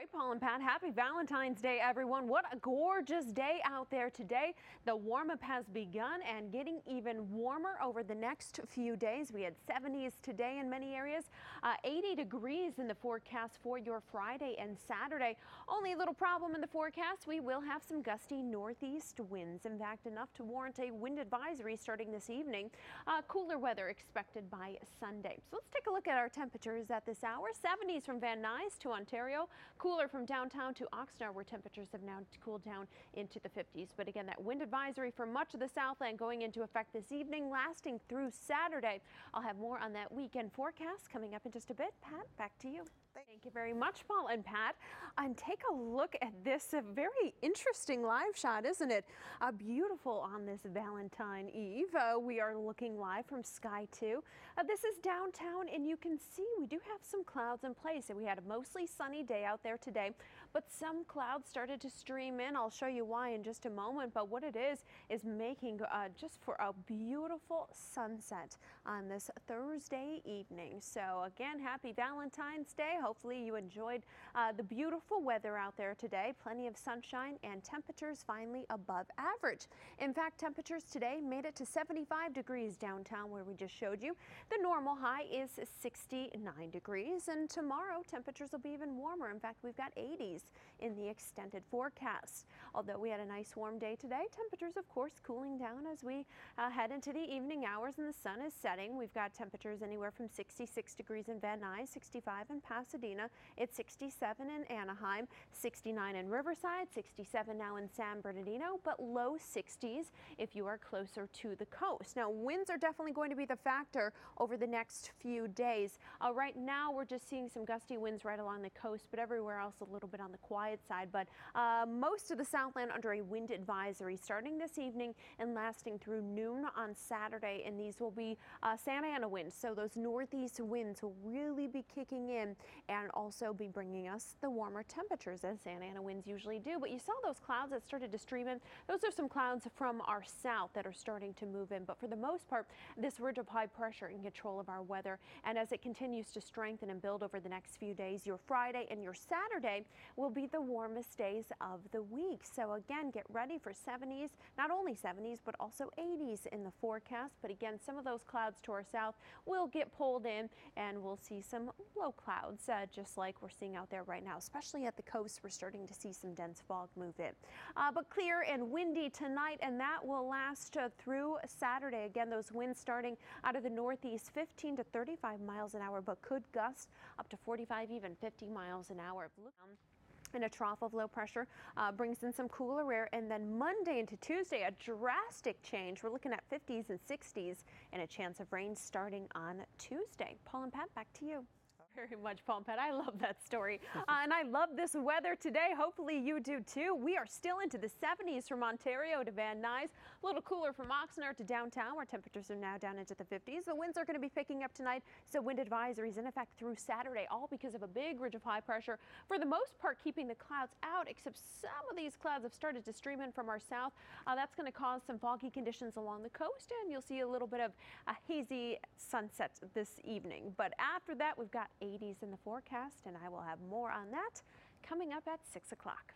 Right, Paul and Pat, happy Valentine's Day, everyone. What a gorgeous day out there today. The warm-up has begun and getting even warmer over the next few days. We had 70s today in many areas, 80 degrees in the forecast for your Friday and Saturday. Only a little problem in the forecast. We will have some gusty northeast winds. In fact, enough to warrant a wind advisory starting this evening. Cooler weather expected by Sunday. So let's take a look at our temperatures at this hour. 70s from Van Nuys to Ontario. Cooler from downtown to Oxnard, where temperatures have now cooled down into the 50s. But again, that wind advisory for much of the Southland going into effect this evening, lasting through Saturday. I'll have more on that weekend forecast coming up in just a bit. Pat, back to you. Thank you very much, Paul and Pat. And take a look at this very interesting live shot, isn't it? Beautiful on this Valentine Eve. We are looking live from Sky 2. This is downtown, and you can see we do have some clouds in place. And we had a mostly sunny day out there today, but some clouds started to stream in. I'll show you why in just a moment. But what it is making just for a beautiful sunset on this Thursday evening. So again, happy Valentine's Day. Hopefully you enjoyed the beautiful weather out there today. Plenty of sunshine and temperatures finally above average. In fact, temperatures today made it to 75 degrees downtown where we just showed you. The normal high is 69 degrees, and tomorrow temperatures will be even warmer. In fact, we've got 80s in the extended forecast. Although we had a nice warm day today, temperatures of course cooling down as we head into the evening hours and the sun is setting. We've got temperatures anywhere from 66 degrees in Van Nuys, 65 in Pasadena, it's 67 in Anaheim, 69 in Riverside, 67 now in San Bernardino, but low 60s if you are closer to the coast. Now, winds are definitely going to be the factor over the next few days. Right now, we're just seeing some gusty winds right along the coast, but everywhere else a little bit on the quiet side. But most of the Southland under a wind advisory starting this evening and lasting through noon on Saturday. And these will be Santa Ana winds, so those northeast winds will really be kicking in and also be bringing us the warmer temperatures as Santa Ana winds usually do. But you saw those clouds that started to stream in. Those are some clouds from our south that are starting to move in. But for the most part, this ridge of high pressure in control of our weather. And as it continues to strengthen and build over the next few days, your Friday and your Saturday will be the warmest days of the week. So again, get ready for 70s, not only 70s, but also 80s in the forecast. But again, some of those clouds to our south will get pulled in and we'll see some low clouds just like we're seeing out there right now, especially at the coast. We're starting to see some dense fog move in. But clear and windy tonight, and that will last through Saturday. Again, those winds starting out of the northeast, 15 to 35 miles an hour, but could gust up to 45, even 50 miles an hour. And a trough of low pressure brings in some cooler air, and then Monday into Tuesday, a drastic change. We're looking at 50s and 60s and a chance of rain starting on Tuesday. Paul and Pat, back to you. Very much, Paul and Pat. I love that story. And I love this weather today. Hopefully you do too. We are still into the 70s from Ontario to Van Nuys. A little cooler from Oxnard to downtown, where temperatures are now down into the 50s. The winds are going to be picking up tonight, so wind advisories in effect through Saturday, all because of a big ridge of high pressure. For the most part, keeping the clouds out, except some of these clouds have started to stream in from our south. That's going to cause some foggy conditions along the coast, and you'll see a little bit of a hazy sunset this evening. But after that, we've got 80s in the forecast, and I will have more on that coming up at 6 o'clock.